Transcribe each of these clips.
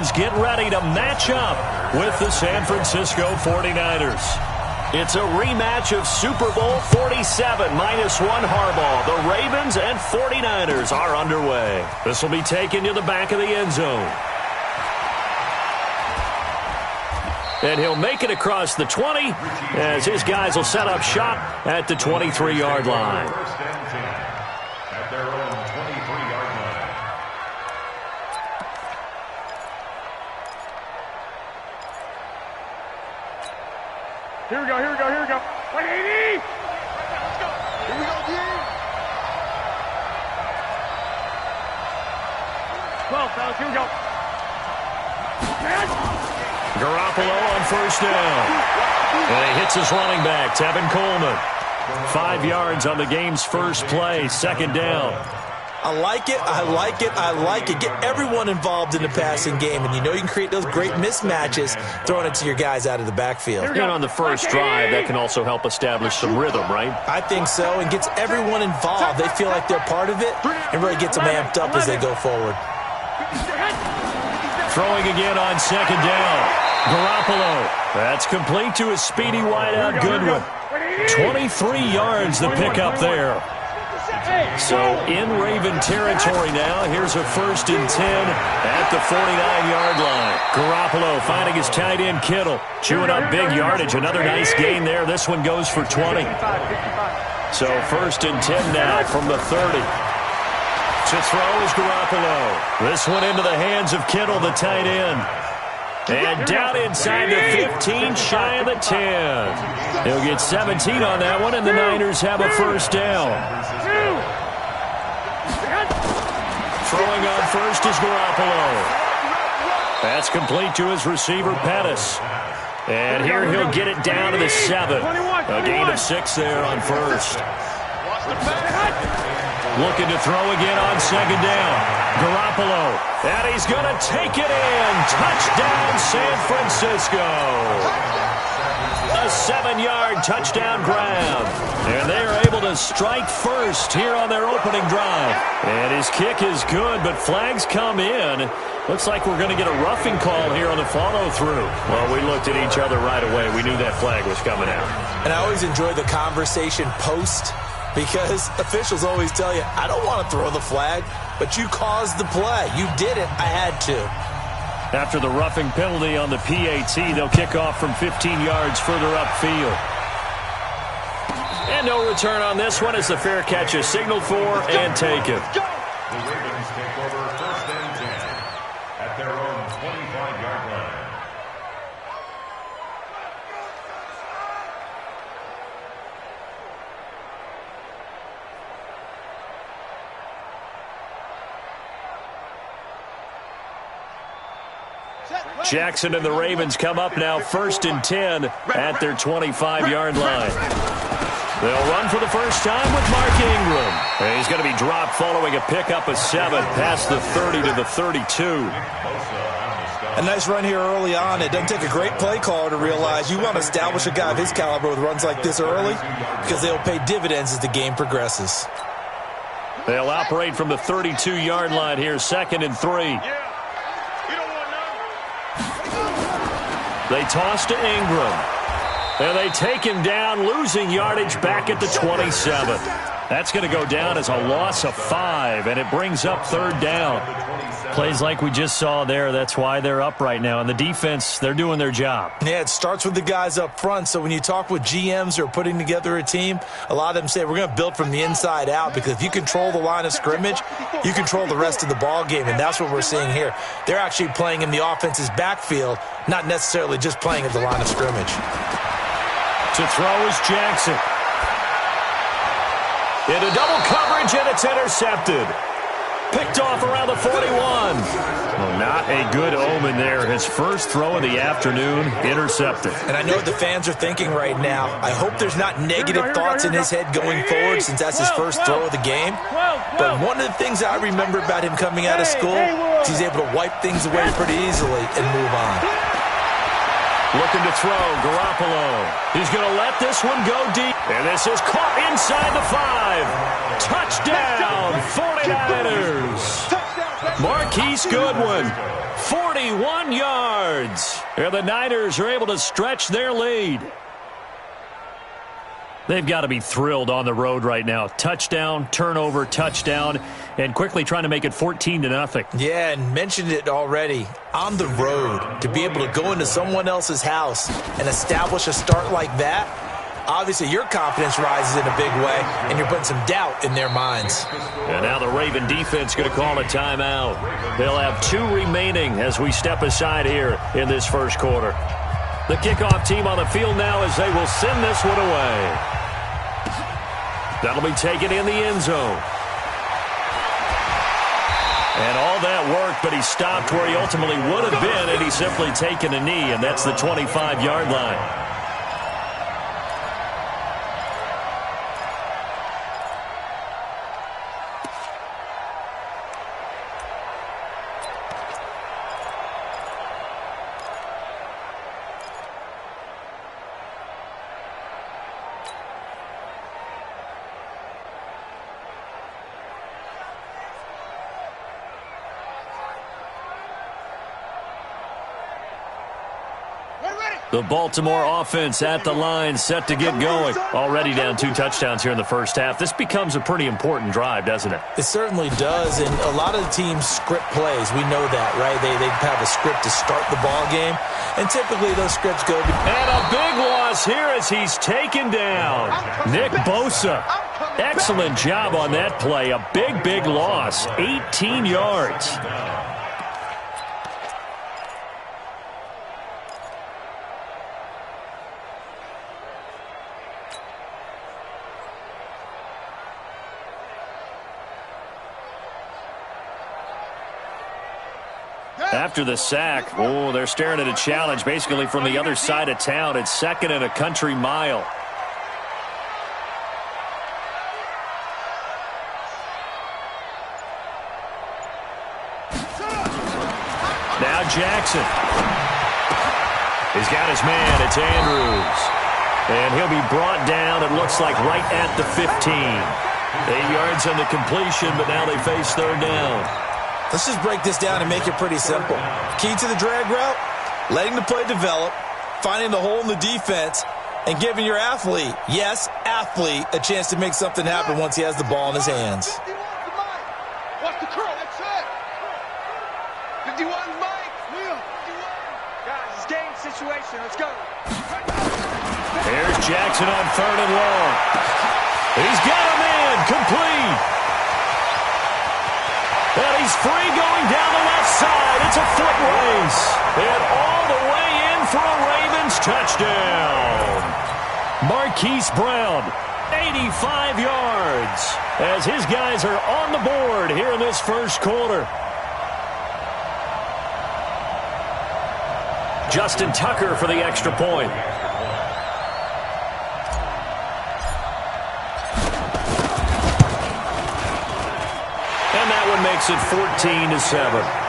Ravens get ready to match up with the San Francisco 49ers. It's a rematch of Super Bowl 47 -1 Harbaugh. The Ravens and 49ers are underway. This will be taken to the back of the end zone. And he'll make it across the 20 as his guys will set up shop at the 23-yard line. At their own 23-yard line. Here we go, here we go, here we go. 180! Let's go. Here we go, D. 12, fellas, here we go. Garoppolo on first down. And he hits his running back, Tevin Coleman. 5 yards on the game's first play, second down. I like it, I like it, I like it. Get everyone involved in the passing game, and you know you can create those great mismatches throwing it to your guys out of the backfield. And on the first drive, that can also help establish some rhythm, right? I think so, and gets everyone involved. They feel like they're part of it, and really gets them amped up as they go forward. Throwing again on second down. Garoppolo. That's complete to his speedy wideout Goodwin. 23 yards the pickup there. So in Raven territory now. Here's a 1st and 10 at the 49-yard line. Garoppolo finding his tight end Kittle. Chewing up big yardage. Another nice gain there. This one goes for 20. So 1st and 10 now from the 30. To throw is Garoppolo. This one into the hands of Kittle, the tight end. And down inside the 15, shy of the 10. He'll get 17 on that one, and the Niners have a first down. Throwing on first is Garoppolo. That's complete to his receiver, Pettis. And here he'll get it down to the 7. A gain of 6 there on first. Looking to throw again on second down. Garoppolo. And he's going to take it in. Touchdown, San Francisco. A 7-yard touchdown grab. And they are able to strike first here on their opening drive. And his kick is good, but flags come in. Looks like we're going to get a roughing call here on the follow-through. Well, we looked at each other right away. We knew that flag was coming out. And I always enjoy the conversation post, because officials always tell you, I don't want to throw the flag, but you caused the play. You did it. I had to. After the roughing penalty on the PAT, they'll kick off from 15 yards further upfield. And no return on this one as the fair catch is signaled for and taken. The Ravens take over 1st and 10 at their own 25-yard line. Jackson and the Ravens come up now 1st and 10 at their 25-yard line. They'll run for the first time with Mark Ingram. And he's going to be dropped following a pickup of 7 past the 30 to the 32. A nice run here early on. It doesn't take a great play caller to realize you want to establish a guy of his caliber with runs like this early, because they'll pay dividends as the game progresses. They'll operate from the 32-yard line here, 2nd and 3. They toss to Ingram. And they take him down, losing yardage back at the 27. That's going to go down as a loss of 5, and it brings up 3rd down. Plays like we just saw there, that's why they're up right now. And the defense, they're doing their job. Yeah, it starts with the guys up front. So when you talk with GMs who are putting together a team, a lot of them say we're going to build from the inside out, because if you control the line of scrimmage, you control the rest of the ball game, and that's what we're seeing here. They're actually playing in the offense's backfield, not necessarily just playing at the line of scrimmage. To throw is Jackson. Into double coverage, and it's intercepted. Picked off around the 41. Well, not a good omen there. His first throw of the afternoon, intercepted. And I know what the fans are thinking right now. I hope there's not negative thoughts in his head going forward, since that's his first throw of the game. But one of the things I remember about him coming out of school is he's able to wipe things away pretty easily and move on. Looking to throw, Garoppolo. He's going to let this one go deep. And this is caught inside the 5. Touchdown, 49ers. Marquise Goodwin. 41 yards. And the Niners are able to stretch their lead. They've got to be thrilled on the road right now. Touchdown, turnover, touchdown, and quickly trying to make it 14-0. Yeah, and mentioned it already. On the road, to be able to go into someone else's house and establish a start like that, obviously your confidence rises in a big way, and you're putting some doubt in their minds. And now the Raven defense going to call a timeout. They'll have 2 remaining as we step aside here in this first quarter. The kickoff team on the field now as they will send this one away. That'll be taken in the end zone. And all that worked, but he stopped where he ultimately would have been, and he's simply taken a knee, and that's the 25-yard line. The Baltimore offense at the line, set to get going. Already down 2 touchdowns here in the first half. This becomes a pretty important drive, doesn't it? It certainly does, and a lot of the teams script plays. We know that, right? They have a script to start the ball game, and typically those scripts go. And a big loss here as he's taken down. Nick Bosa. Excellent job on that play. A big, big loss. 18 yards. After the sack, they're staring at a challenge basically from the other side of town. It's 2nd and a country mile. Now Jackson. He's got his man. It's Andrews. And he'll be brought down, it looks like, right at the 15. 8 yards on the completion, but now they face 3rd down. Let's just break this down and make it pretty simple. Key to the drag route, letting the play develop, finding the hole in the defense, and giving your athlete, yes, athlete, a chance to make something happen once he has the ball in his hands. Watch the curl, that's it. 51's Mike. 51. Guys, it's game situation. Let's go. Here's Jackson on 3rd and long. He's got a man, complete. And he's free going down the left side. It's a foot race. And all the way in for a Ravens touchdown. Marquise Brown, 85 yards, as his guys are on the board here in this first quarter. Justin Tucker for the extra point. And that one makes it 14-7.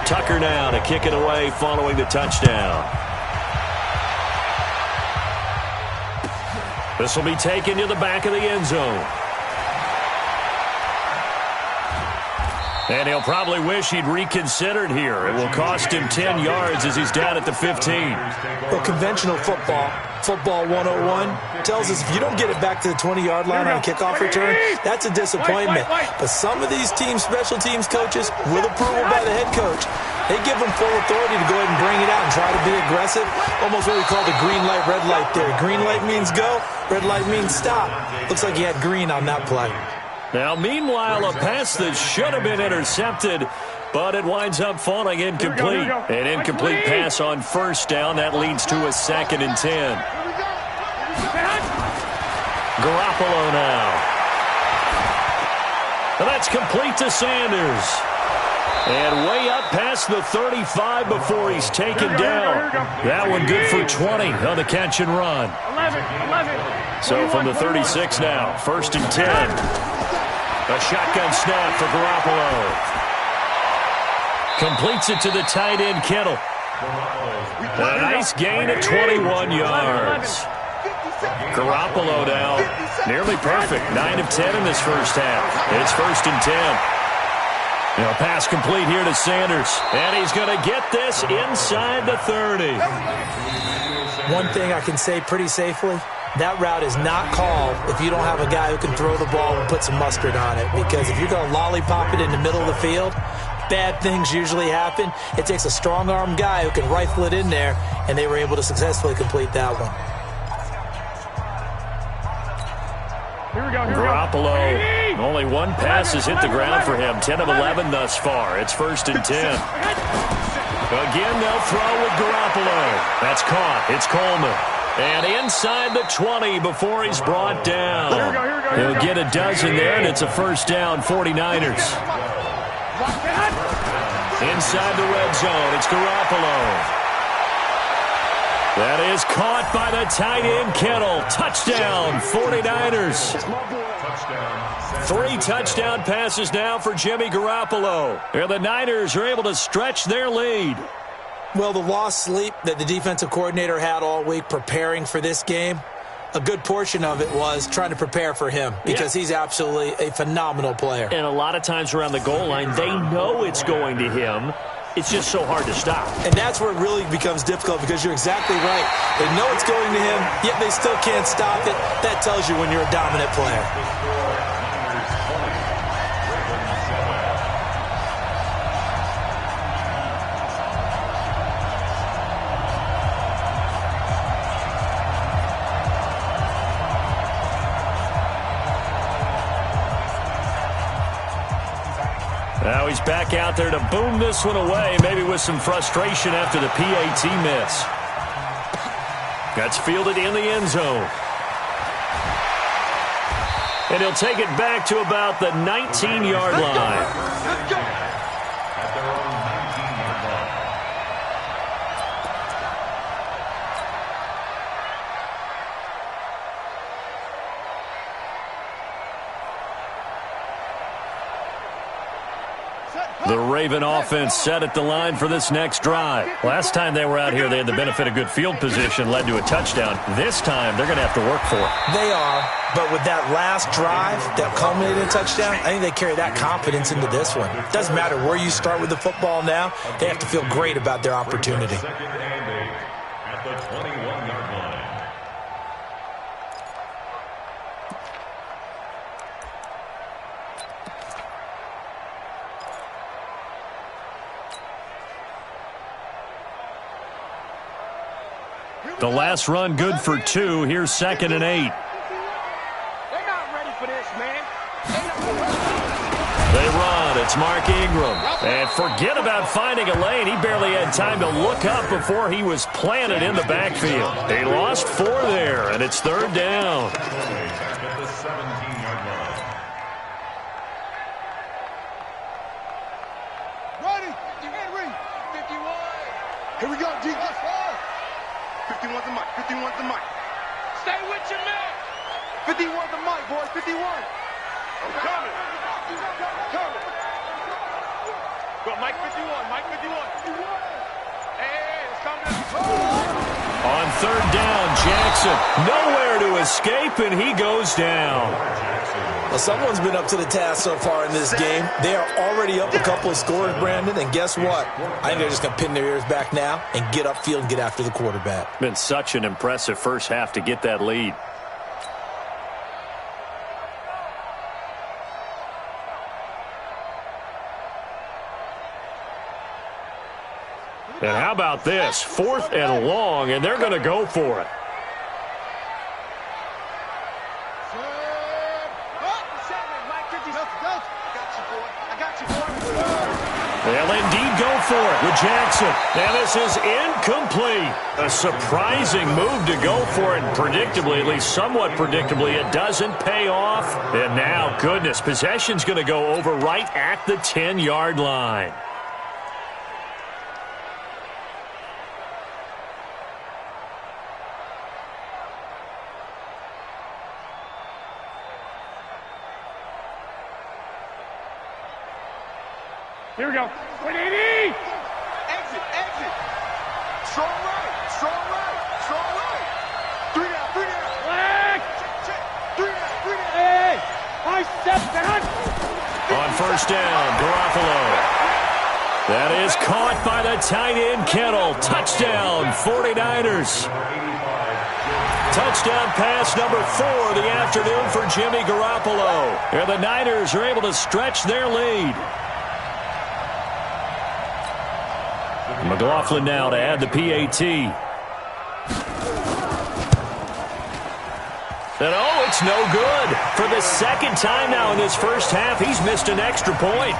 Tucker now to kick it away following the touchdown. This will be taken to the back of the end zone. And he'll probably wish he'd reconsidered here. It will cost him 10 yards as he's down at the 15. Well, conventional football 101, tells us if you don't get it back to the 20-yard line on a kickoff return, that's a disappointment. But some of these teams, special teams coaches, with approval by the head coach, they give them full authority to go ahead and bring it out and try to be aggressive. Almost what we call the green light, red light there. Green light means go, red light means stop. Looks like he had green on that play. Now, meanwhile, a pass that should have been intercepted, but it winds up falling incomplete. An incomplete pass on first down. That leads to a 2nd and 10. Garoppolo now. And that's complete to Sanders. And way up past the 35 before he's taken down. That one good for 20 on the catch and run. 11. So from the 36 now, 1st and 10. A shotgun snap for Garoppolo. Completes it to the tight end, Kittle. A nice gain at 21 yards. Garoppolo now, nearly perfect. 9 of 10 in this first half. It's 1st and 10. Now pass complete here to Sanders. And he's going to get this inside the 30. One thing I can say pretty safely, that route is not called if you don't have a guy who can throw the ball and put some mustard on it. Because if you're going to lollipop it in the middle of the field, bad things usually happen. It takes a strong-arm guy who can rifle it in there, and they were able to successfully complete that one. Garoppolo, only one pass has hit the ground for him. 10 of 11 thus far. It's 1st and 10. Again, they'll throw with Garoppolo. That's caught. It's Coleman. And inside the 20 before he's brought down. He'll get a dozen there, and it's a 1st down, 49ers. Inside the red zone, it's Garoppolo. That is caught by the tight end, Kittle. Touchdown, 49ers. 3 touchdown passes now for Jimmy Garoppolo. And the Niners are able to stretch their lead. Well, the lost sleep that the defensive coordinator had all week preparing for this game, a good portion of it was trying to prepare for him because he's absolutely a phenomenal player. And a lot of times around the goal line, they know it's going to him. It's just so hard to stop. And that's where it really becomes difficult because you're exactly right. They know it's going to him, yet they still can't stop it. That tells you when you're a dominant player. Now he's back out there to boom this one away, maybe with some frustration after the PAT miss. That's fielded in the end zone. And he'll take it back to about the 19-yard line. At their own 19-yard line. The Raven offense set at the line for this next drive. Last time they were out here, they had the benefit of good field position, led to a touchdown. This time, they're going to have to work for it. They are, but with that last drive that culminated in a touchdown, I think they carry that confidence into this one. It doesn't matter where you start with the football now. They have to feel great about their opportunity. 2nd and 8 at the 21-yard line. The last run good for 2. Here's 2nd and 8. They're not ready for this, man. They run. It's Mark Ingram. And forget about finding a lane. He barely had time to look up before he was planted in the backfield. They lost 4 there, and it's 3rd down. Back at the 17-yard line. Ready. Henry. 51. Here we go, D. 51's the mic. 51's the mic. Stay with your man. 51's the mic, boys. 51. I'm coming. Coming. Go, Mike 51. Mike 51. Hey, it's coming. On 3rd down, Jackson nowhere to escape, and he goes down. Well, someone's been up to the task so far in this game. They are already up a couple of scores, Brandon, and guess what? I think they're just going to pin their ears back now and get upfield and get after the quarterback. Been such an impressive first half to get that lead. And how about this? 4th and long, and they're going to go for it. They'll indeed go for it with Jackson. Now this is incomplete. A surprising move to go for it. Predictably, at least somewhat predictably, it doesn't pay off. And now, goodness, possession's going to go over right at the 10-yard line. Here we go. 180! Exit, exit. Strong right, strong right, strong right. 3 down, 3 down. Nice step, down. On first down, Garoppolo. That is caught by the tight end, Kittle. Touchdown, 49ers. Touchdown pass number 4 of the afternoon for Jimmy Garoppolo. And the Niners are able to stretch their lead. McLaughlin now to add the PAT. And oh, it's no good. For the second time now in this first half, he's missed an extra point.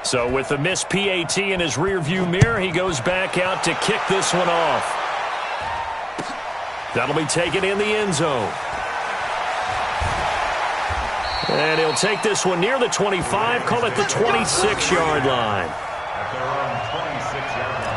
So with the missed PAT in his rearview mirror, he goes back out to kick this one off. That'll be taken in the end zone. And he'll take this one near the 25, call it the 26-yard line. At their own 26-yard line.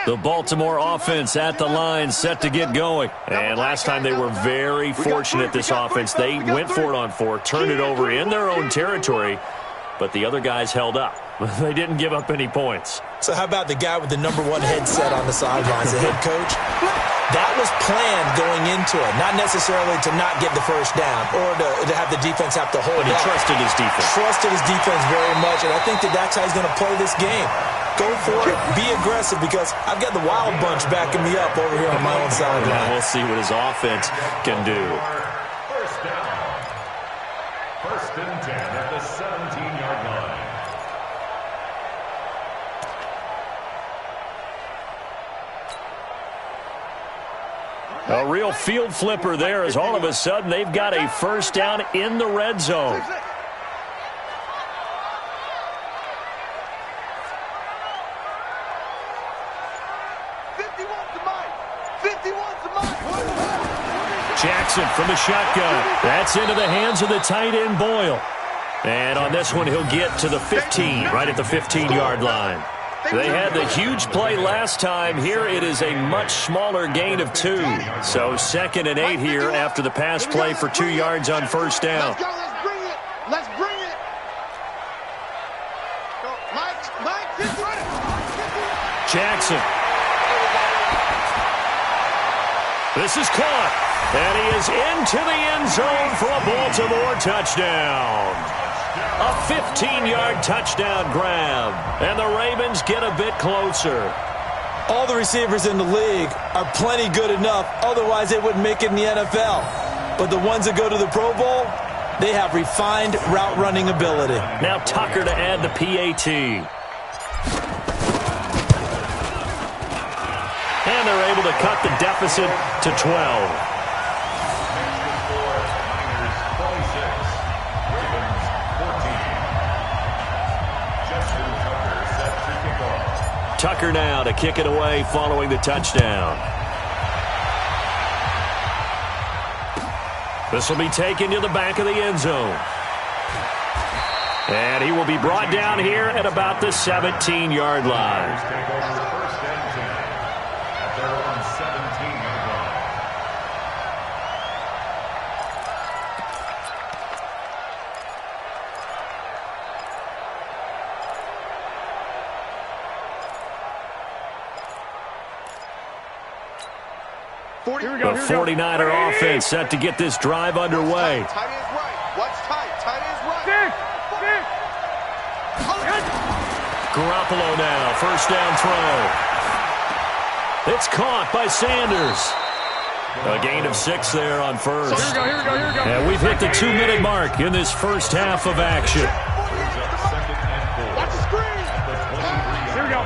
The Baltimore offense at the line, set to get going. And last time they were very fortunate, this offense. They went for it on 4, turned it over in their own territory, but the other guys held up. They didn't give up any points. So how about the guy with the number 1 headset on the sidelines, the head coach? That was planned going into it, not necessarily to not get the first down or to have the defense have to hold But he up. trusted his defense. Trusted his defense very much, and I think that's how he's going to play this game. Go for it, be aggressive, because I've got the wild bunch backing me up over here on my own sideline. Yeah, we'll see what his offense can do. First down. First and 10 at the 17-yard line. A real field flipper there, as all of a sudden they've got a first down in the red zone. Jackson from the shotgun. That's into the hands of the tight end, Boyle. And on this one, he'll get to the 15, right at the 15-yard line. They had the huge play last time. Here it is a much smaller gain of 2. So 2nd and 8 here after the pass play for 2 yards on first down. Let's go, let's bring it. Let's bring it. Go, Mike, Jackson. This is caught. And he is into the end zone for a Baltimore touchdown. A 15-yard touchdown grab. And the Ravens get a bit closer. All the receivers in the league are plenty good enough. Otherwise, they wouldn't make it in the NFL. But the ones that go to the Pro Bowl, they have refined route running ability. Now Tucker to add the PAT. And they're able to cut the deficit to 12. Tucker now to kick it away following the touchdown. This will be taken to the back of the end zone. And he will be brought down here at about the 17-yard line. Take over first and 10 at their own 17-yard line. The 49er offense set to get this drive underway. Tight ends right. Watch tight. Tight ends right. Garoppolo now, first down throw. It's caught by Sanders. A gain of 6 there on first. So here we go. And we've hit the 2-minute mark in this first half of action. Watch the screen. Here we go.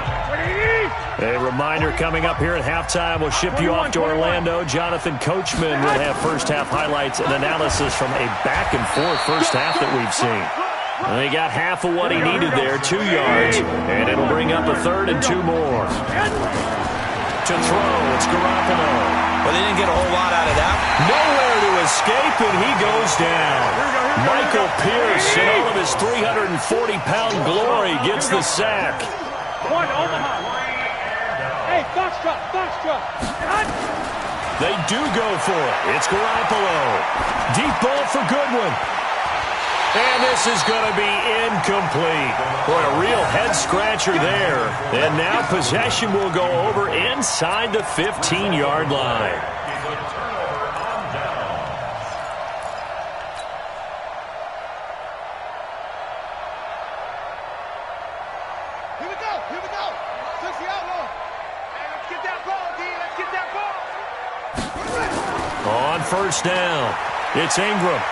A reminder coming up here at halftime, we'll ship you off to Orlando. Jonathan Coachman will have first-half highlights and analysis from a back-and-forth first half that we've seen. And he got half of what he needed there, 2 yards, and it'll bring up a 3rd and 2 more. To throw, it's Garoppolo. Well, they didn't get a whole lot out of that. Nowhere to escape, and he goes down. Michael Pierce, in all of his 340-pound glory, gets the sack. One, Omaha. Hey, Foxtrot. They do go for it. It's Garoppolo. Deep ball for Goodwin. And this is going to be incomplete. Boy, a real head-scratcher there. And now possession will go over inside the 15-yard line. Here we go. 60 outlaw. Hey, let's get that ball, D. Let's get that ball. On first down, it's Ingram.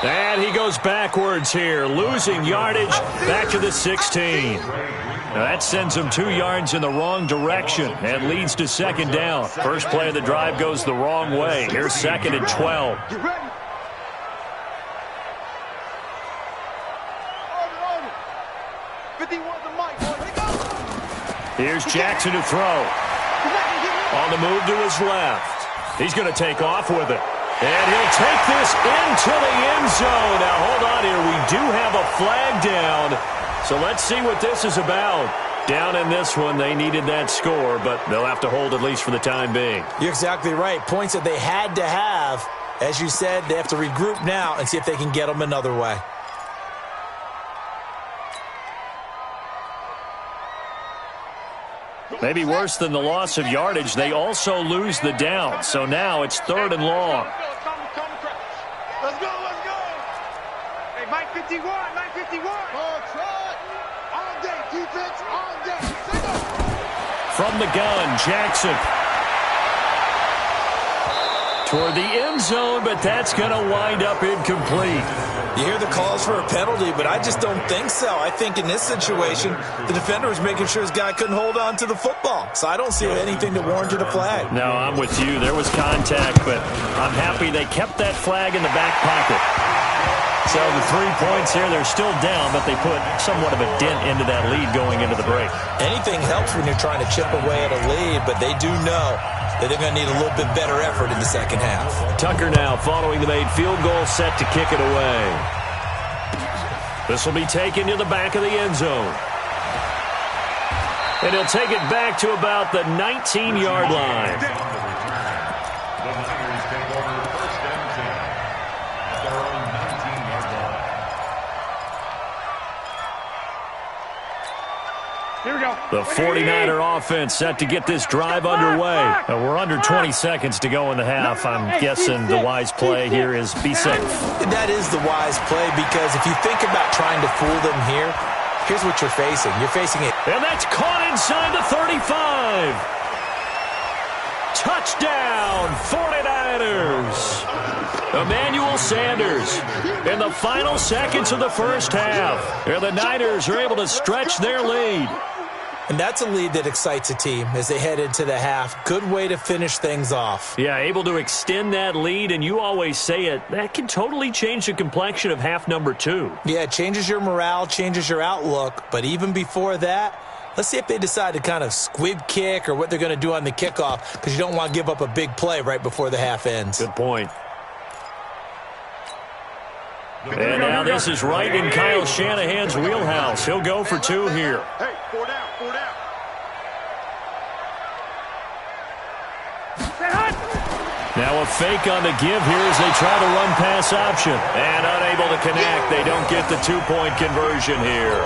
And he goes backwards here, losing yardage back to the 16. Now that sends him 2 yards in the wrong direction and leads to second down. First play of the drive goes the wrong way. Here's 2nd and 12. Get ready. Order. 51 the mic, boy. Here goes. Here's Jackson to throw. On the move to his left. He's going to take off with it. And he'll take this into the end zone. Now, hold on here. We do have a flag down. So let's see what this is about. Down in this one, they needed that score, but they'll have to hold at least for the time being. You're exactly right. Points that they had to have. As you said, they have to regroup now and see if they can get them another way. Maybe worse than the loss of yardage, they also lose the down. So now it's 3rd and long. Let's go. Hey, Mike 51. All day, defense, all day. From the gun, Jackson. Toward the end zone, but that's going to wind up incomplete. You hear the calls for a penalty, but I just don't think so. I think in this situation, the defender was making sure his guy couldn't hold on to the football. So I don't see anything to warrant a flag. No, I'm with you. There was contact, but I'm happy they kept that flag in the back pocket. So the 3 points here, they're still down, but they put somewhat of a dent into that lead going into the break. Anything helps when you're trying to chip away at a lead, but they do know that they're going to need a little bit better effort in the second half. Tucker now following the made field goal, set to kick it away. This will be taken to the back of the end zone. And he'll take it back to about the 19-yard line. The Niners take over 1st and 10 at their own 19-yard line. Here we go. The 49er offense set to get this drive underway. We're under 20 seconds to go in the half. I'm guessing the wise play here is be safe. That is the wise play, because if you think about trying to fool them here, here's what you're facing. You're facing it. And that's caught inside the 35. Touchdown, 49ers. Emmanuel Sanders in the final seconds of the first half. And the Niners are able to stretch their lead. And that's a lead that excites a team as they head into the half. Good way to finish things off. Yeah, able to extend that lead, and you always say it, that can totally change the complexion of half number 2. Yeah, it changes your morale, changes your outlook. But even before that, let's see if they decide to kind of squib kick or what they're going to do on the kickoff, because you don't want to give up a big play right before the half ends. Good point. And now this is right in Kyle Shanahan's wheelhouse. He'll go for 2 here. Hey, 4 down. Now a fake on the give here as they try the run pass option. And unable to connect. They don't get the 2-point conversion here.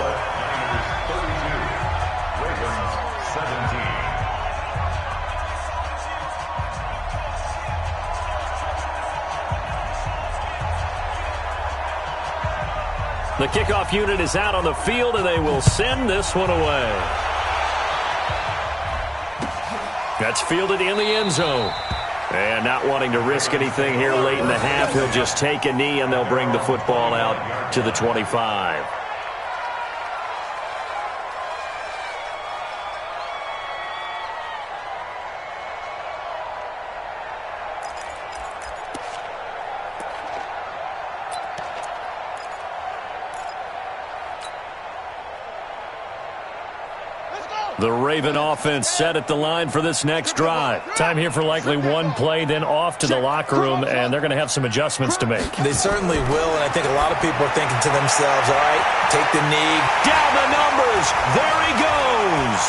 The kickoff unit is out on the field, and they will send this one away. That's fielded in the end zone. And not wanting to risk anything here late in the half, he'll just take a knee, and they'll bring the football out to the 25. The Raven offense set at the line for this next drive. Time here for likely one play, then off to the locker room, and they're going to have some adjustments to make. They certainly will, and I think a lot of people are thinking to themselves, all right, take the knee. Down the numbers. There he goes.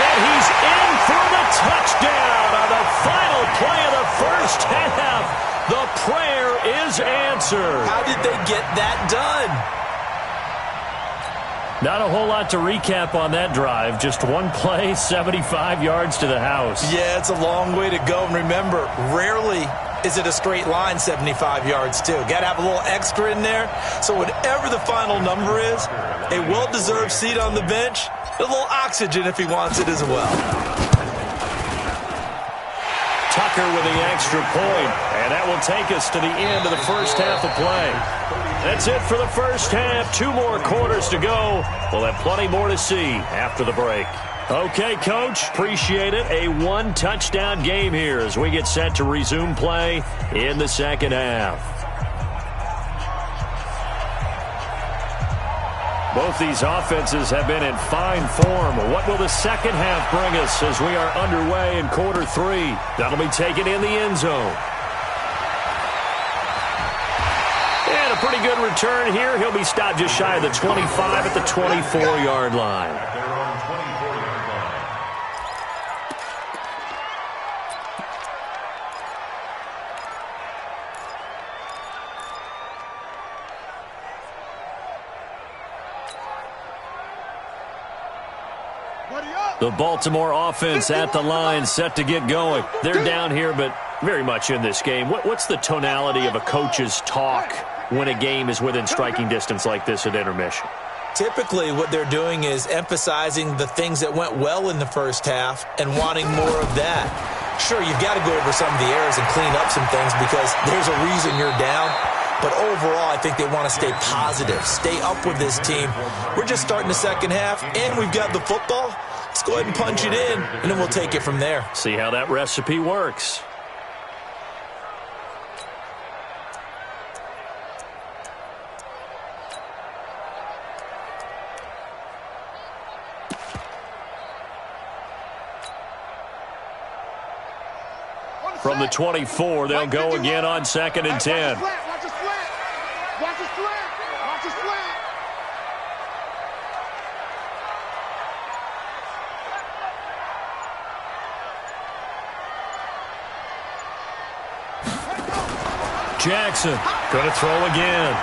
And he's in for the touchdown on the final play of the first half. The prayer is answered. How did they get that done? Not a whole lot to recap on that drive. Just one play, 75 yards to the house. Yeah, it's a long way to go. And remember, rarely is it a straight line 75 yards, too. Got to have a little extra in there. So whatever the final number is, a well-deserved seat on the bench, a little oxygen if he wants it as well. Tucker with the extra point, and that will take us to the end of the first half of play. That's it for the first half. 2 more quarters to go. We'll have plenty more to see after the break. Okay, Coach, appreciate it. A 1-touchdown game here as we get set to resume play in the second half. Both these offenses have been in fine form. What will the second half bring us as we are underway in quarter 3? That'll be taken in the end zone. And a pretty good return here. He'll be stopped just shy of the 25 at the 24-yard line. Their own 24-yard line. The Baltimore offense at the line set to get going. They're down here, but very much in this game. What's the tonality of a coach's talk when a game is within striking distance like this at intermission? Typically, what they're doing is emphasizing the things that went well in the first half and wanting more of that. Sure, you've got to go over some of the errors and clean up some things because there's a reason you're down. But overall, I think they want to stay positive, stay up with this team. We're just starting the second half, and we've got the football. Let's go ahead and punch it in, and then we'll take it from there. See how that recipe works. From the 24, they'll go again on 2nd and 10. Watch his slant. Watch his slant. Watch his slant. Jackson going to throw again.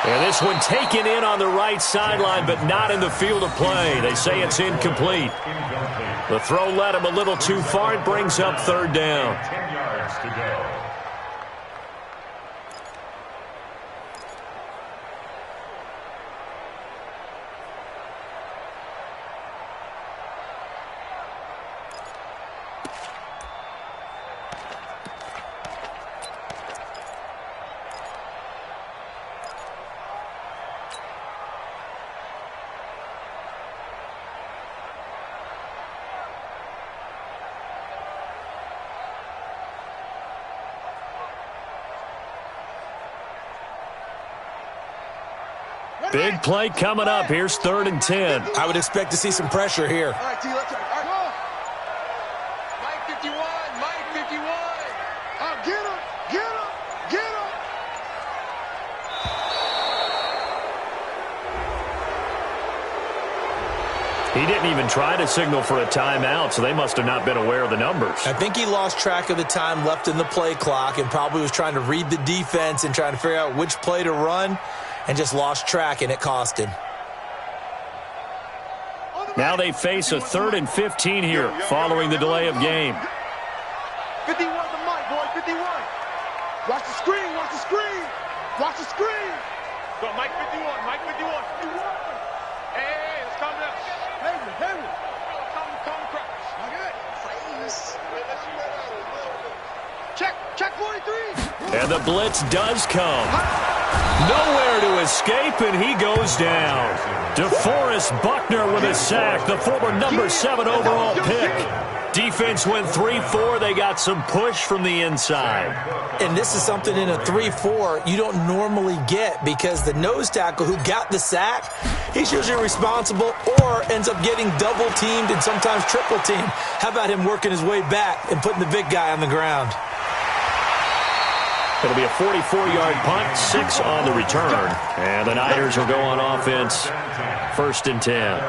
And this one taken in on the right sideline, but not in the field of play. They say it's incomplete. The throw led him a little too far. It brings up 3rd down. 10 yards to go. Big play coming up. Here's 3rd and 10. I would expect to see some pressure here. All right, T, let's go. Mike 51, Mike 51. Get him, get him, get him. He didn't even try to signal for a timeout, so they must have not been aware of the numbers. I think he lost track of the time left in the play clock and probably was trying to read the defense and trying to figure out which play to run and just lost track, and it cost him. Now they face a 3rd and 15 here following the delay of game. 51 the mic, boy, 51. Watch the screen, watch the screen. Watch the screen. Go, Mike 51, Mike 51. Hey, let's calm down. Henry. Calm crack. Check 43. And the blitz does come. Nowhere to escape, and he goes down. DeForest Buckner with a sack, the former number 7 overall pick. Defense went 3-4. They got some push from the inside. And this is something in a 3-4 you don't normally get because the nose tackle who got the sack he's usually responsible or ends up getting double-teamed and sometimes triple-teamed. How about him working his way back and putting the big guy on the ground? It'll be a 44-yard punt, 6 on the return. And the Niners will go on offense, 1st and 10.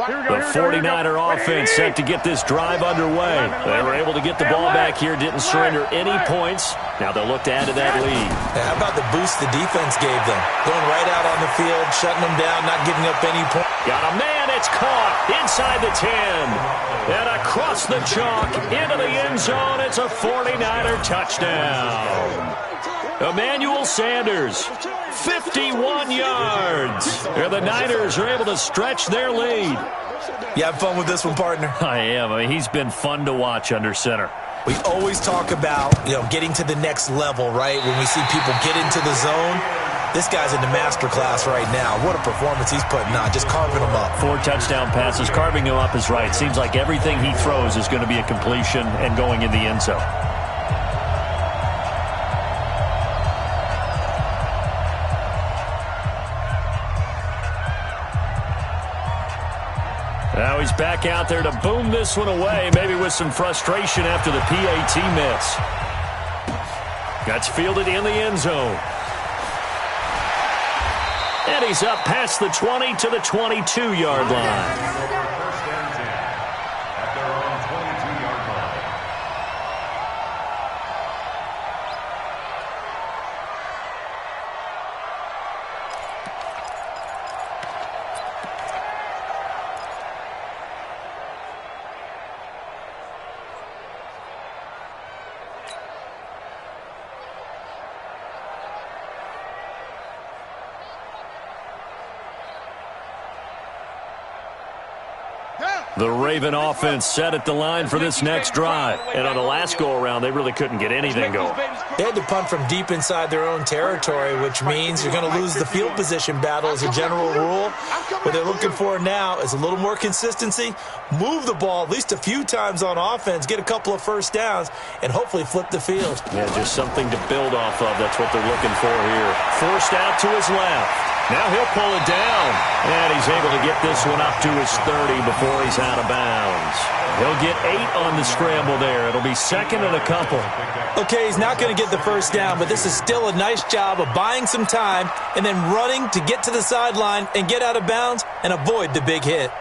The 49er offense set to get this drive underway. They were able to get the ball back here, didn't surrender any points. Now they'll look to add to that lead. How about the boost the defense gave them? Going right out on the field, shutting them down, not giving up any points. Got a man, it's caught inside the 10. And across the chalk, into the end zone, it's a 49er touchdown. Emmanuel Sanders, 51 yards. And the Niners are able to stretch their lead. You have fun with this one, partner? I am. I mean, he's been fun to watch under center. We always talk about, getting to the next level, right? When we see people get into the zone, this guy's in the master class right now. What a performance he's putting on, just carving them up. 4 touchdown passes. Carving him up is right. Seems like everything he throws is going to be a completion and going in the end zone. Now he's back out there to boom this one away, maybe with some frustration after the PAT miss. That's fielded in the end zone. And he's up past the 20 to the 22-yard line. The Raven offense set at the line for this next drive. And on the last go-around, they really couldn't get anything going. They had to punt from deep inside their own territory, which means you're going to lose the field position battle as a general rule. What they're looking for now is a little more consistency, move the ball at least a few times on offense, get a couple of first downs, and hopefully flip the field. Yeah, just something to build off of. That's what they're looking for here. Forced out to his left. Now he'll pull it down, and he's able to get this one up to his 30 before he's out of bounds. He'll get 8 on the scramble there. It'll be 2nd and a couple. Okay, he's not going to get the first down, but this is still a nice job of buying some time and then running to get to the sideline and get out of bounds and avoid the big hit.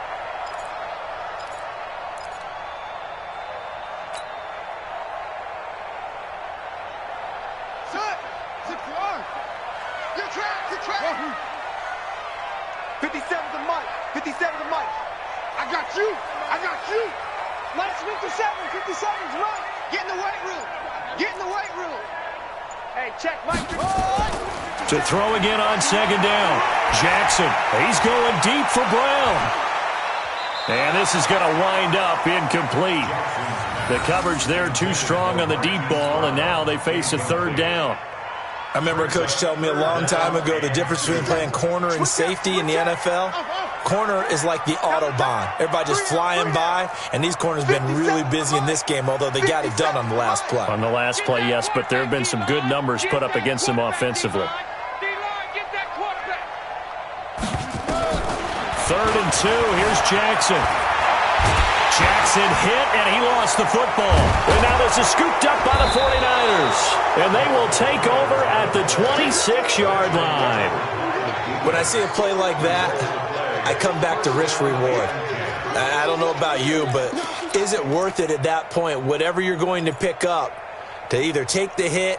To throw again on 2nd down. Jackson, he's going deep for Brown. And this is going to wind up incomplete. The coverage there too strong on the deep ball, and now they face a 3rd down. I remember a coach telling me a long time ago the difference between playing corner and safety in the NFL. Corner is like the Autobahn. Everybody just flying by, and these corners have been really busy in this game, although they got it done on the last play. On the last play, yes, but there have been some good numbers put up against them offensively. 3rd and 2, here's Jackson. Jackson hit, and he lost the football. And now this is scooped up by the 49ers. And they will take over at the 26-yard line. When I see a play like that, I come back to risk-reward. I don't know about you, but is it worth it at that point, whatever you're going to pick up, to either take the hit,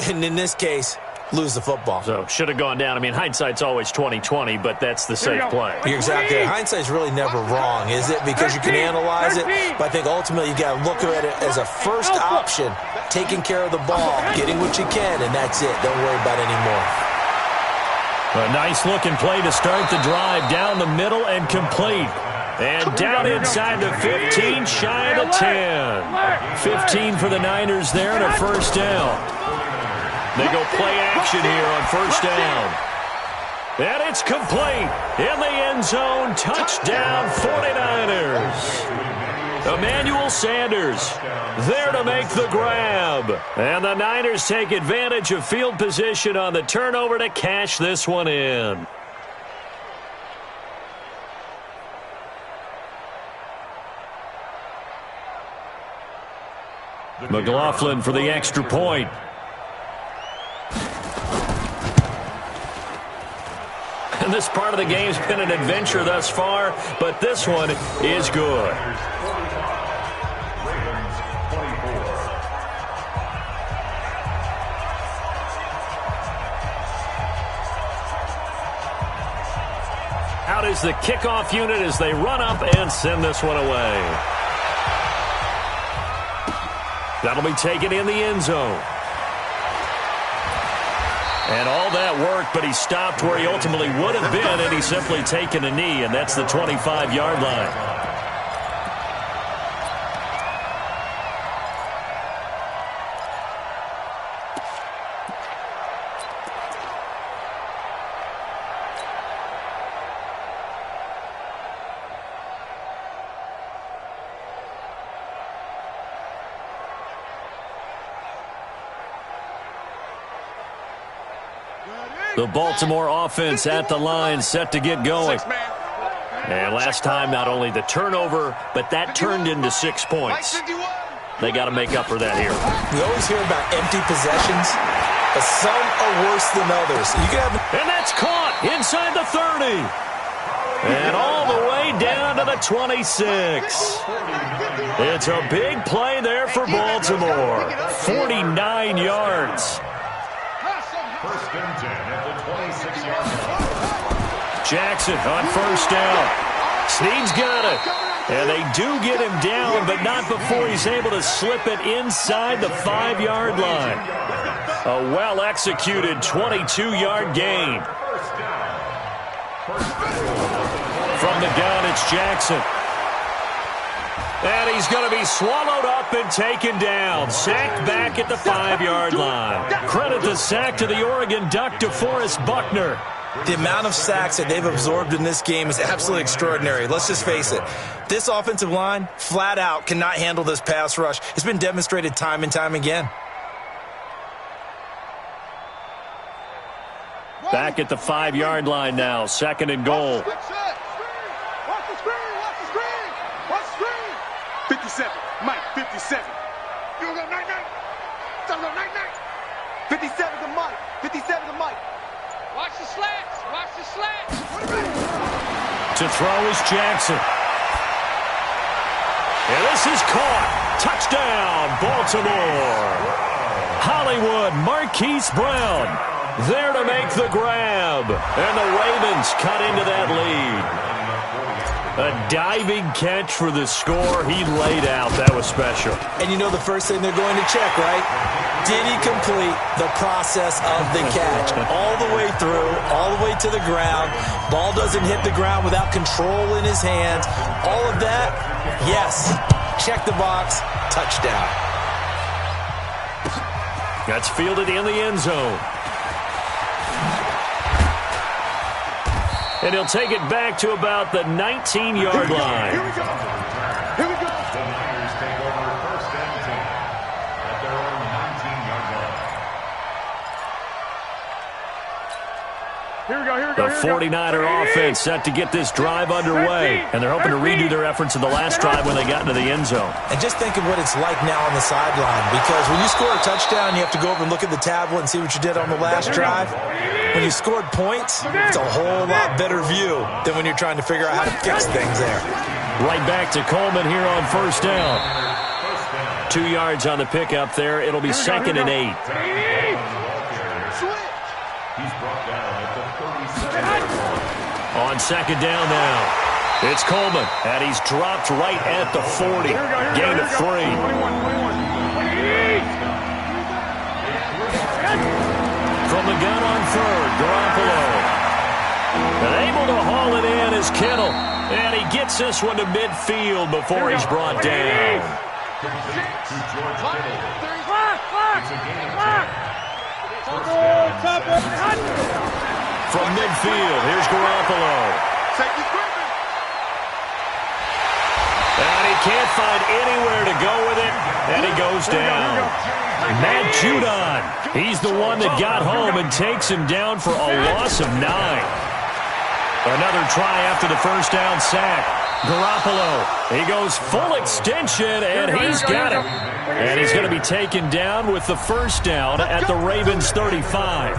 and in this case, lose the football? So, should have gone down. I mean, hindsight's always 20/20, but that's the safe play. You're exactly right. Hindsight's really never wrong, is it? Because you can analyze it, but I think ultimately you got to look at it as a first option, taking care of the ball, getting what you can, and that's it. Don't worry about it anymore. A nice-looking play to start the drive down the middle and complete. And down inside the 15, shy of the 10. 15 for the Niners there and a first down. They go play action here on first down. And it's complete. In the end zone, touchdown 49ers. Emmanuel Sanders there to make the grab. And the Niners take advantage of field position on the turnover to cash this one in. McLaughlin for the extra point. And this part of the game's been an adventure thus far, but this one is good. Out is the kickoff unit as they run up and send this one away. That'll be taken in the end zone. And all that worked, but he stopped where he ultimately would have been, and he's simply taken a knee, and that's the 25-yard line. The Baltimore offense at the line, set to get going. And last time, not only the turnover, but that turned into 6 points. They got to make up for that here. We always hear about empty possessions, but some are worse than others. And that's caught inside the 30. And all the way down to the 26. It's a big play there for Baltimore. 49 yards. First and 10 at the 26-yard line. Jackson on first down. Snead's got it. And they do get him down, but not before he's able to slip it inside the 5-yard line. A well-executed 22-yard gain. From the gun, it's Jackson. And he's going to be swallowed up and taken down. Sacked back at the 5-yard line. Credit the sack to the Oregon Duck, DeForest Buckner. The amount of sacks that they've absorbed in this game is absolutely extraordinary. Let's just face it. This offensive line, flat out, cannot handle this pass rush. It's been demonstrated time and time again. Back at the 5-yard line now. Second and goal. 57, Mike, 57. You go night-night. Don't go night-night. 57 to Mike, 57 to Mike. Watch the slats. Watch the slats. To throw is Jackson. And this is caught. Touchdown, Baltimore. Hollywood Marquise Brown there to make the grab. And the Ravens cut into that lead. A diving catch for the score. He laid out. That was special. And you know the first thing they're going to check, right? Did he complete the process of the catch? All the way through, all the way to the ground. Ball doesn't hit the ground without control in his hands. All of that, yes. Check the box. Touchdown. That's fielded in the end zone. And he'll take it back to about the 19-yard line. Here we go. Here we go. The Niners take over first and 10 at their own 19-yard line. Here we go, here we go. The 49er offense set to get this drive underway. And they're hoping to redo their efforts in the last drive when they got into the end zone. And just think of what it's like now on the sideline. Because when you score a touchdown, you have to go over and look at the tablet and see what you did on the last drive. When you scored points, it's a whole lot better view than when you're trying to figure out how to fix things there. Right back to Coleman here on first down. 2 yards on the pickup there. It'll be second and 8. He's brought down at the 37-yard line. On second down now. It's Coleman, and he's dropped right at the 40. Gain of 3. From the gun on third, Garoppolo. And able to haul it in is Kittle. And he gets this one to midfield before he's brought down. Complete to George Kittle. It's a gain of 10. From midfield, here's Garoppolo. And he can't find anywhere to go with it, and he goes down. Matt Judon, he's the one that got home and takes him down for a loss of 9. Another try after the first down sack. Garoppolo, he goes full extension, and he's got it. And he's going to be taken down with the first down at the Ravens' 35.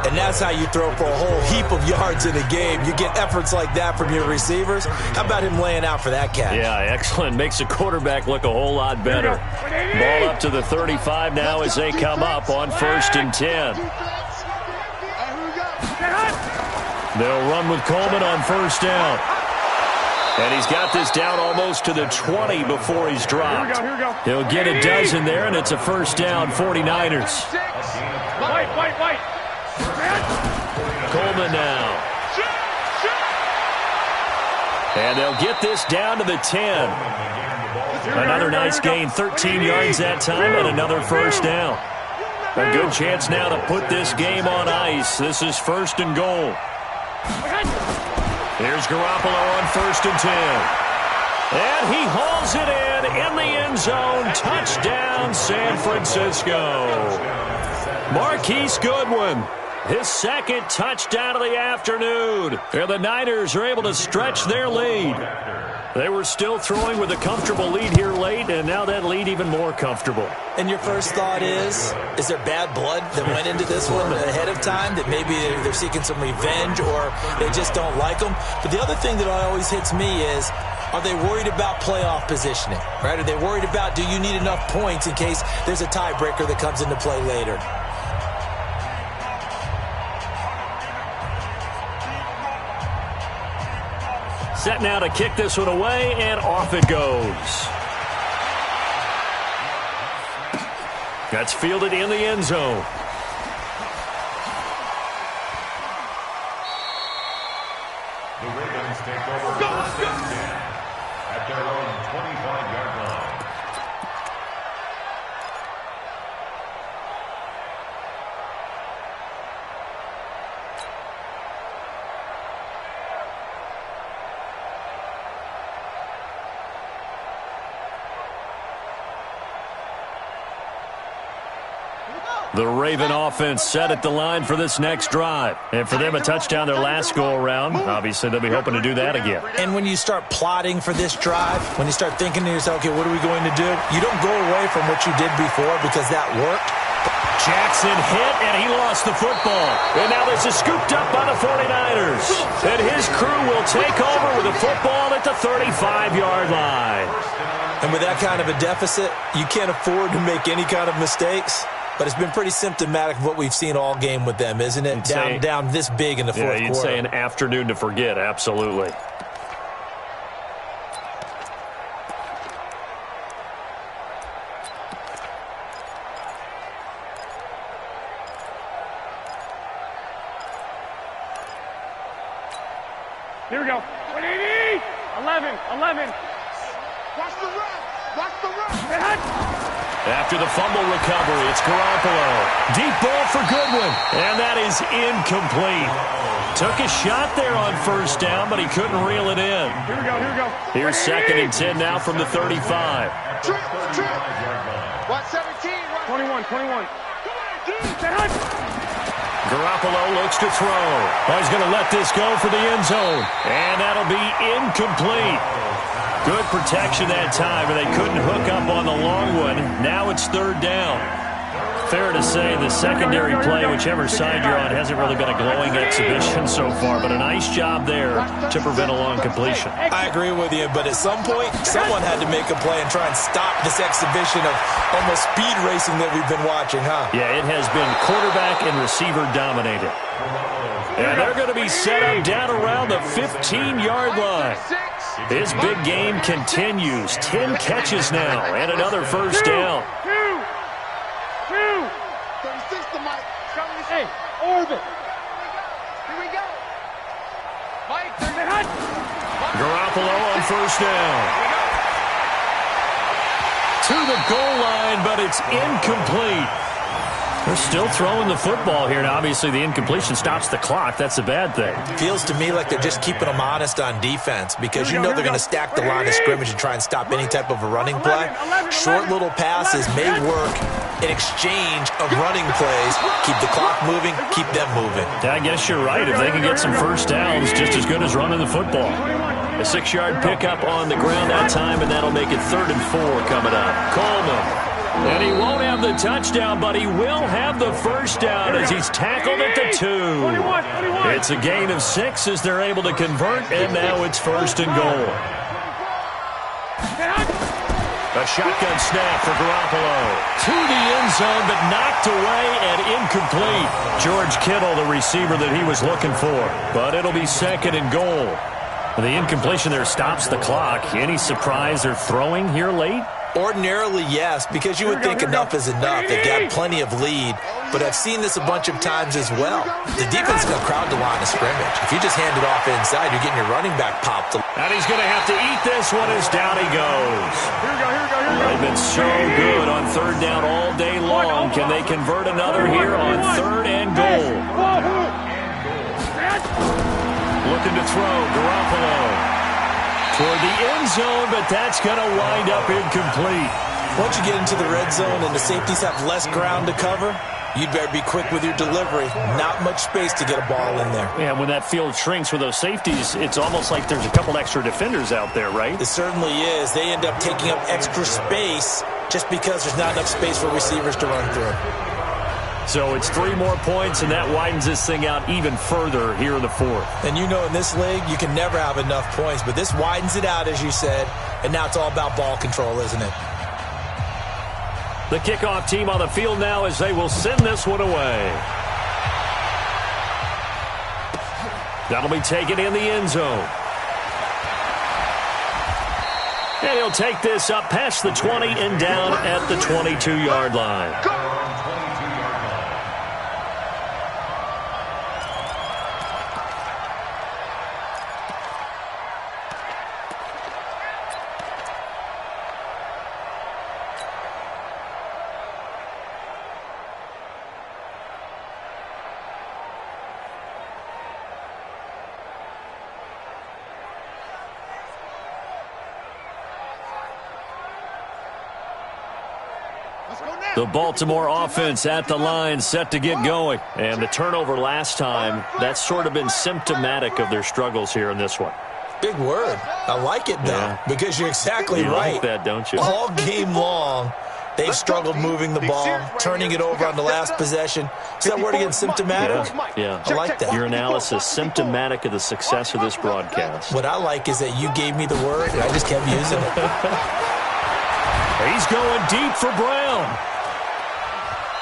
And that's how you throw for a whole heap of yards in a game. You get efforts like that from your receivers. How about him laying out for that catch? Yeah, excellent. Makes the quarterback look a whole lot better. Ball up to the 35 now as they come up on 1st and 10. They'll run with Coleman on 1st down. And he's got this down almost to the 20 before he's dropped. He'll get a dozen there, and it's a first down, 49ers. White. Coleman now. And they'll get this down to the 10. Another nice gain, 13 yards that time, and another first down. A good chance now to put this game on ice. This is 1st and goal. Here's Garoppolo on 1st and 10. And he hauls it in the end zone. Touchdown, San Francisco. Marquise Goodwin, his second touchdown of the afternoon. And the Niners are able to stretch their lead. They were still throwing with a comfortable lead here late, and now that lead even more comfortable. And your first thought is there bad blood that went into this one ahead of time, that maybe they're seeking some revenge or they just don't like them? But the other thing that always hits me is, are they worried about playoff positioning? Right? Are they worried about, do you need enough points in case there's a tiebreaker that comes into play later? Set now to kick this one away, and off it goes. That's fielded in the end zone. The Ravens take over 1st and 10 at their own 25-yard line. The Raven offense set at the line for this next drive. And for them, a touchdown their last go-around. Obviously, they'll be hoping to do that again. And when you start plotting for this drive, when you start thinking to yourself, okay, what are we going to do? You don't go away from what you did before because that worked. Jackson hit, and he lost the football. And now this is scooped up by the 49ers. And his crew will take over with the football at the 35-yard line. And with that kind of a deficit, you can't afford to make any kind of mistakes. But it's been pretty symptomatic of what we've seen all game with them, isn't it? Down this big in the fourth quarter. Yeah, you'd say an afternoon to forget, absolutely. Here we go. 180! 11. Watch the run. After the fumble recovery, it's Garoppolo. Deep ball for Goodwin, and that is incomplete. Took a shot there on 1st down, but he couldn't reel it in. Here we go. Here's 2nd and 10 now from the 35. Trip. Watch 17. 21. Garoppolo looks to throw. Oh, he's going to let this go for the end zone, and that'll be incomplete. Good protection that time, and they couldn't hook up on the long one. Now it's 3rd down. Fair to say the secondary play, whichever side you're on, hasn't really been a glowing exhibition so far, but a nice job there to prevent a long completion. I agree with you, but at some point, someone had to make a play and try and stop this exhibition of almost speed racing that we've been watching, huh? Yeah, it has been quarterback and receiver dominated. And they're going to be set up down around the 15-yard line. His big game continues. 10 catches now, and another first down. 36 to Mike. Hey, orbit. Here we go. Mike, Garoppolo on 1st down. To the goal line, but it's incomplete. They're still throwing the football here. Now, obviously, the incompletion stops the clock. That's a bad thing. Feels to me like they're just keeping them honest on defense because you know they're going to stack the line of scrimmage and try and stop any type of a running play. Short little passes may work in exchange of running plays. Keep the clock moving, keep them moving. I guess you're right. If they can get some first downs, just as good as running the football. A 6-yard pickup on the ground that time, and that'll make it 3rd and 4 coming up. Coleman. And he won't have the touchdown, but he will have the first down as he's tackled at the 2. It's a gain of 6 as they're able to convert, and now it's 1st and goal. A shotgun snap for Garoppolo. To the end zone, but knocked away and incomplete. George Kittle, the receiver that he was looking for. But it'll be 2nd and goal. The incompletion there stops the clock. Any surprise they're throwing here late? Ordinarily, yes, because you would think enough is enough. They've got plenty of lead, but I've seen this a bunch of times as well. The defense is going to crowd the line of scrimmage. If you just hand it off inside, you're getting your running back popped. And he's going to have to eat this one as down he goes. They've been so good on 3rd down all day long. Can they convert another here on 3rd and goal? Looking to throw, Garoppolo. Toward the end zone, but that's going to wind up incomplete. Once you get into the red zone and the safeties have less ground to cover, you'd better be quick with your delivery. Not much space to get a ball in there. Yeah, when that field shrinks for those safeties, it's almost like there's a couple extra defenders out there, right? It certainly is. They end up taking up extra space just because there's not enough space for receivers to run through. So it's 3 more points, and that widens this thing out even further here in the 4th. And you know in this league, you can never have enough points, but this widens it out, as you said, and now it's all about ball control, isn't it? The kickoff team on the field now as they will send this one away. That'll be taken in the end zone. And he'll take this up past the 20 and down at the 22-yard line. The Baltimore offense at the line, set to get going. And the turnover last time, that's sort of been symptomatic of their struggles here in this one. Big word. I like it, though, because you're exactly right. You like that, don't you? All game long, they've struggled moving the ball, turning it over on the last possession. Is that word again, symptomatic? Yeah. I like that. Your analysis, symptomatic of the success of this broadcast. What I like is that you gave me the word, and I just kept using it. He's going deep for Brown.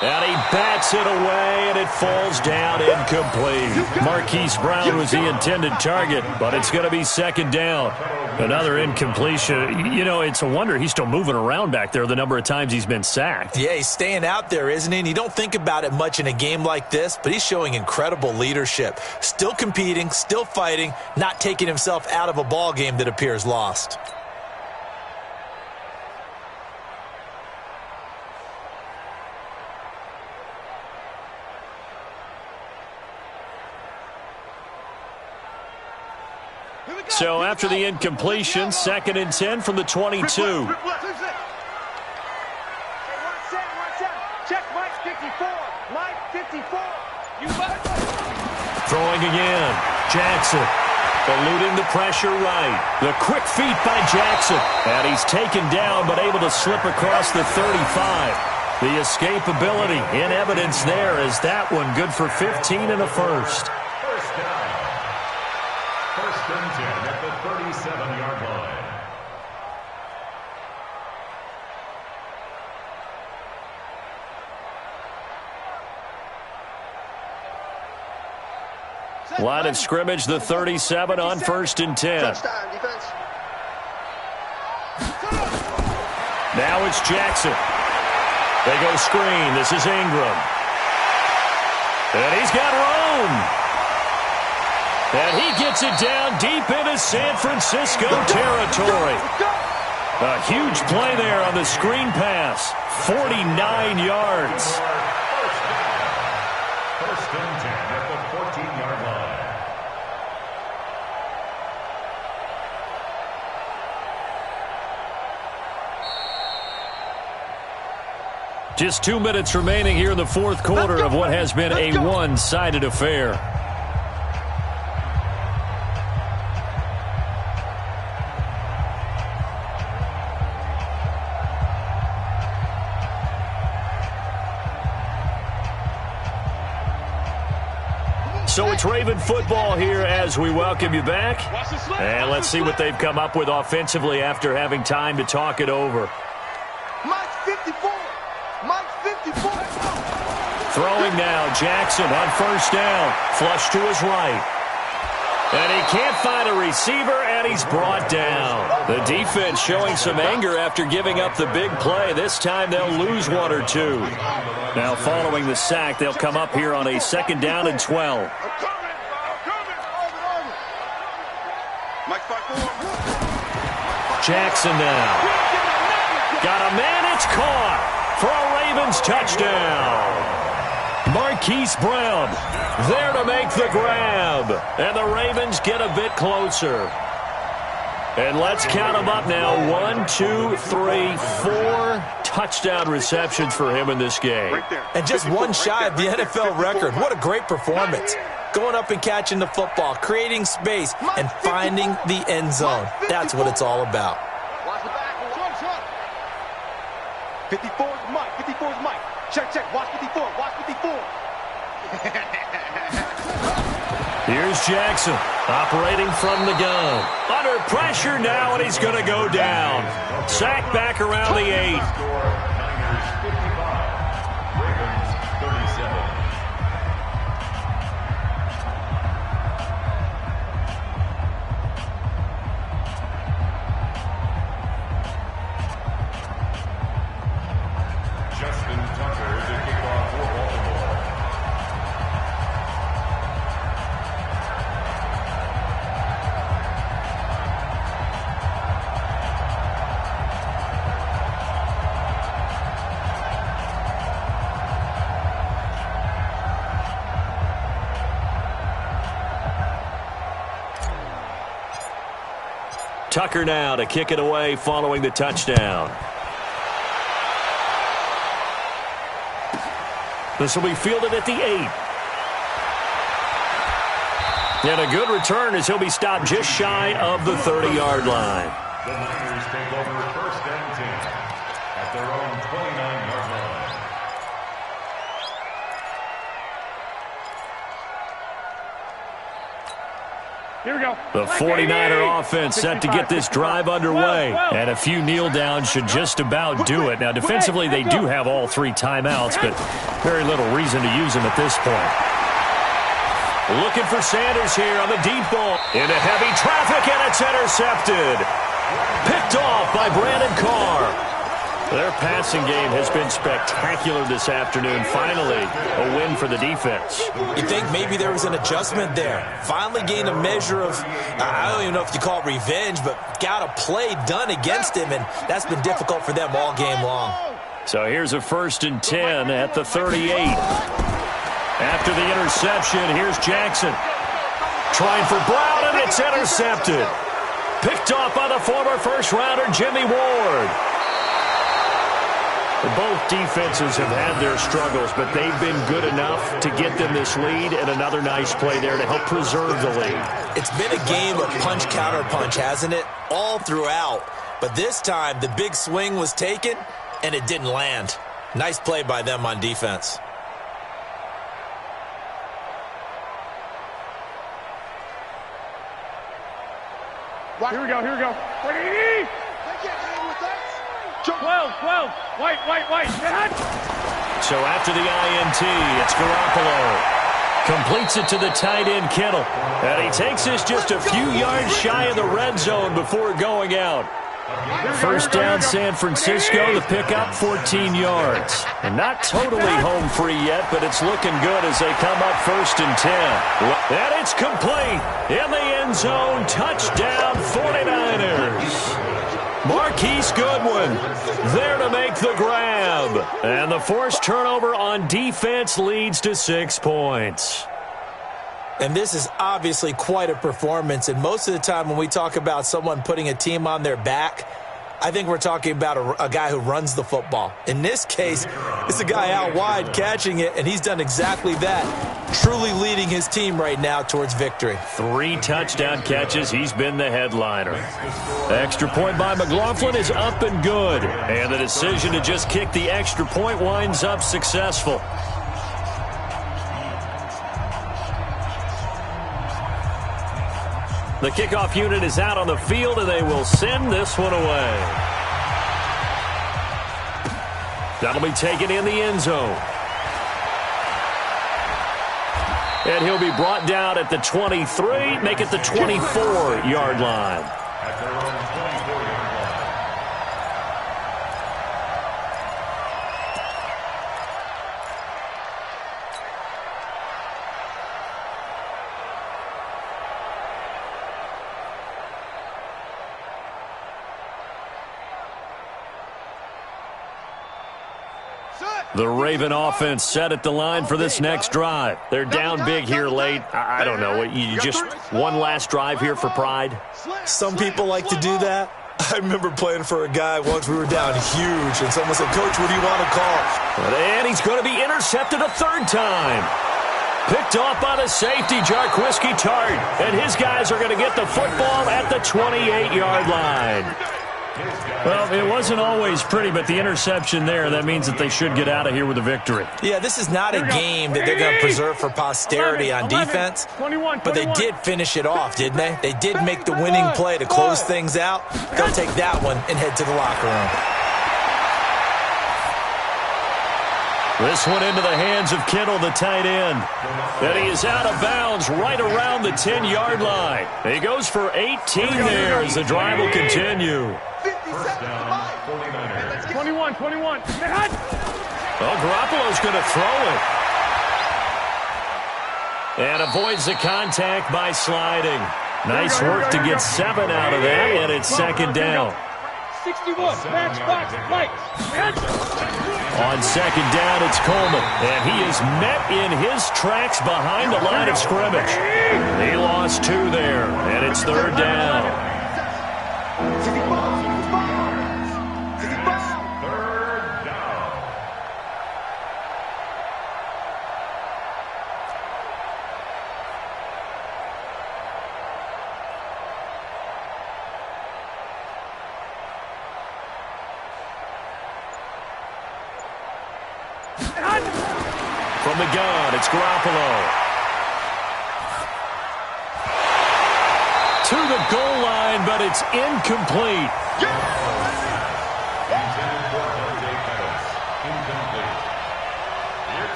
And he bats it away, and it falls down incomplete. Marquise Brown was the intended target, but it's going to be 2nd down. Another incompletion. You know, it's a wonder he's still moving around back there the number of times he's been sacked. Yeah, he's staying out there, isn't he? And you don't think about it much in a game like this, but he's showing incredible leadership. Still competing, still fighting, not taking himself out of a ball game that appears lost. So after the incompletion, 2nd and 10 from the 22. Check Mike 54. Mike 54. Throwing again. Jackson eluding the pressure right. The quick feet by Jackson. And he's taken down but able to slip across the 35. The escapability in evidence there as that one good for 15 and a first. First down. 1st and 10 at the 37-yard line. Line of scrimmage, the 37 on 1st and 10. Now it's Jackson. They go screen. This is Ingram. And he's got room. And he gets it down deep into San Francisco territory. A huge play there on the screen pass. 49 yards. and 10 at the 14-yard line. Just 2 minutes remaining here in the fourth quarter of what has been a one-sided affair. So it's Raven football here as we welcome you back. And let's see what they've come up with offensively after having time to talk it over. Mike's 54. Mike's 54. Throwing now, Jackson on first down. Flush to his right. And he can't find a receiver, and he's brought down. The defense showing some anger after giving up the big play. This time they'll lose one or two. Now following the sack, they'll come up here on a 2nd down and 12. Jackson now. Got a man, it's caught for a Ravens touchdown. Marquise Brown there to make the grab. And the Ravens get a bit closer. And let's count them up now. 1, 2, 3, 4 touchdown receptions for him in this game. And just one shy of the NFL record. What a great performance. Going up and catching the football, creating space, and finding the end zone. That's what it's all about. 54 is Mike. 54 is Mike. Check, check. Watch 54. Watch 54. Here's Jackson operating from the gun. Under pressure now, and he's going to go down. Sack back around the 8. Niners 55, Ravens 37. Justin Tucker to kick off for Baltimore. Tucker now to kick it away following the touchdown. This will be fielded at the 8. And a good return as he'll be stopped just shy of the 30-yard line. The Niners take over 1st and 10 at their own 29-yard line. Here we go. The 49er offense set to get this drive underway. And a few kneel downs should just about do it. Now, defensively, they do have all 3 timeouts, but very little reason to use them at this point. Looking for Sanders here on the deep ball. Into heavy traffic, and it's intercepted. Picked off by Brandon Carr. Their passing game has been spectacular this afternoon. Finally, a win for the defense. You think maybe there was an adjustment there. Finally gained a measure of, I don't even know if you call it revenge, but got a play done against him, and that's been difficult for them all game long. So here's a 1st and 10 at the 38. After the interception, here's Jackson. Trying for Brown, and it's intercepted. Picked off by the former first-rounder Jimmy Ward. Both defenses have had their struggles, but they've been good enough to get them this lead, and another nice play there to help preserve the lead. It's been a game of punch-counter-punch, hasn't it? All throughout. But this time, the big swing was taken, and it didn't land. Nice play by them on defense. Here we go. Here we go. 12. White. So after the INT, it's Garoppolo. Completes it to the tight end, Kittle. And he takes this just a few yards shy of the red zone before going out. First down, San Francisco. The pickup, 14 yards. And not totally home free yet, but it's looking good as they come up 1st and 10. And it's complete. In the end zone, touchdown 49ers. Marquise Goodwin there to make the grab. And the forced turnover on defense leads to 6 points. And this is obviously quite a performance. And most of the time when we talk about someone putting a team on their back, I think we're talking about a guy who runs the football. In this case, it's a guy out wide catching it, and he's done exactly that, truly leading his team right now towards victory. 3 touchdown catches. He's been the headliner. Extra point by McLaughlin is up and good. And the decision to just kick the extra point winds up successful. The kickoff unit is out on the field, and they will send this one away. That'll be taken in the end zone. And he'll be brought down at the 23, make it the 24-yard line. At their own 24-yard line. The Raven offense set at the line for this next drive. They're down big here late. I don't know. You just one last drive here for pride? Some people like to do that. I remember playing for a guy once. We were down huge, and someone said, "Coach, what do you want to call?" And he's going to be intercepted a 3rd time. Picked off by the safety, Jarquiski Tart. And his guys are going to get the football at the 28-yard line. Well, it wasn't always pretty, but the interception there, that means that they should get out of here with a victory. Yeah, this is not a game that they're going to preserve for posterity on defense, but they did finish it off, didn't they? They did make the winning play to close things out. They'll take that one and head to the locker room. This one into the hands of Kittle, the tight end. And he is out of bounds right around the 10-yard line. He goes for 18 there as the drive will continue. 21. Well, Garoppolo's going to throw it. And avoids the contact by sliding. Nice work to get 7 out of that, and it's 2nd down. 61, match box, light. On 2nd down, it's Coleman. And he is met in his tracks behind the line of scrimmage. He lost 2 there, and it's 3rd down. From the gun, it's Garoppolo. To the goal line, but it's incomplete.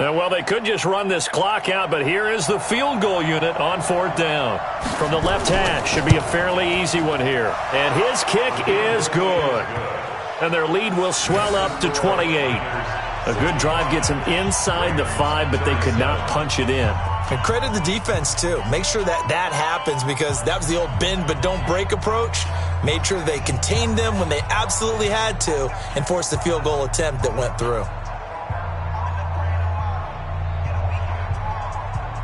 Well, they could just run this clock out, but here is the field goal unit on 4th down. From the left hash, should be a fairly easy one here. And his kick is good. And their lead will swell up to 28. A good drive gets them inside the 5, but they could not punch it in. And credit the defense, too. Make sure that happens, because that was the old bend but don't break approach. Made sure they contained them when they absolutely had to and forced the field goal attempt that went through.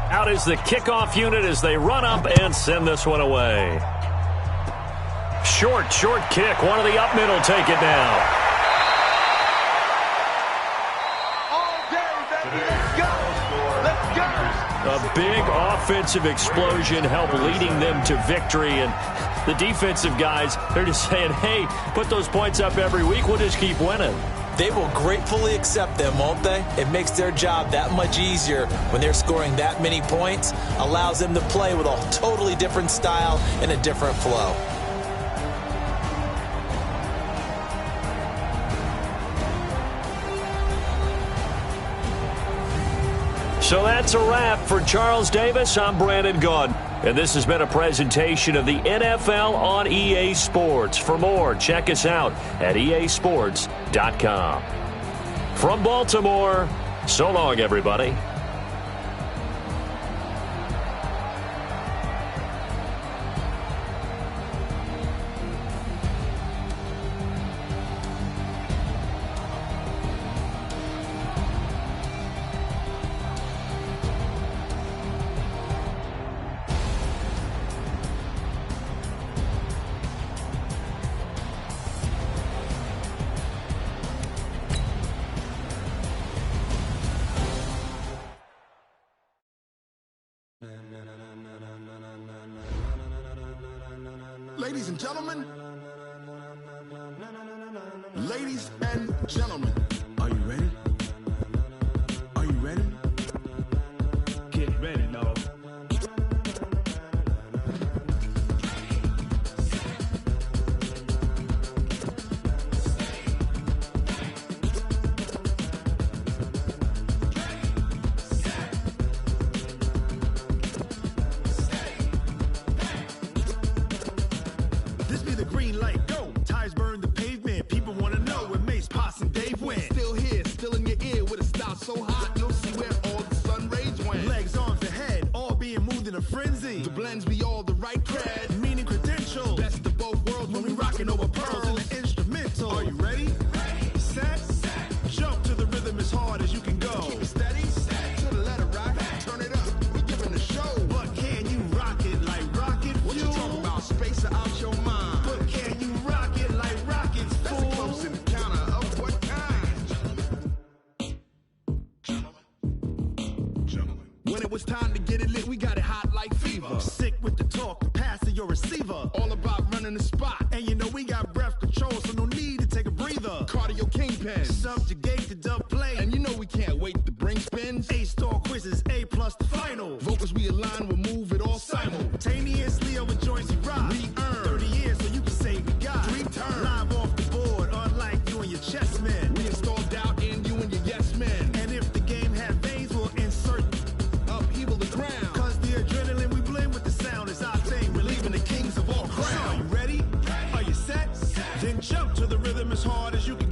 Out is the kickoff unit as they run up and send this one away. Short kick. One of the up middle take it down. All day, baby. Let's go. A big offensive explosion helped leading them to victory. And the defensive guys, they're just saying, hey, put those points up every week. We'll just keep winning. They will gratefully accept them, won't they? It makes their job that much easier when they're scoring that many points. Allows them to play with a totally different style and a different flow. So that's a wrap for Charles Davis. I'm Brandon Gaudin. And this has been a presentation of the NFL on EA Sports. For more, check us out at easports.com. From Baltimore, so long, everybody. Ladies and gentlemen. Ladies and gentlemen. Are you ready? Are you ready? Get ready, dog. This be the green light, go. Tires burn the pavement. People wanna know where Mace, Poss, and Dave went. Still here, still in your ear with a style so hot, you'll see where all the sun rays went. Legs, arms, and head, all being moved in a frenzy. The blends be all the right cred. Meaning credentials. Best of both worlds When we rockin' over pearls in the instrumental. Are you ready? Set, jump to the rhythm as hard as you can go. Keep it steady, to the letter right. Turn it up, we giving the show. But can you rock it like rocket fuel? What you talking about? Space or out your mind? But can you rock it like rockets, That's fool? a close encounter of what kind? Gentlemen. When it was time to get it lit, we got it hot like fever. Sick with the talk, the pass to your receiver. All about running the spot. And you know we got breath control, so no need to take a breather. Cardio kingpin. Subjugate the dub play. And you know we can't wait to bring spins. A-star quizzes, A+ the final. Vocals we align, we'll move it all Simultaneously over joints we rock. We earn 30 years, so you can say we got 3 turns. live off the board, unlike you and your chess men. We install doubt in you and your yes men. And if the game had veins, we'll insert Upheaval the ground. Cause the adrenaline we blend with the sound is our thing. Relieving the kings of all crowns. So are you ready? Are you set? Then jump to the rhythm as hard as you can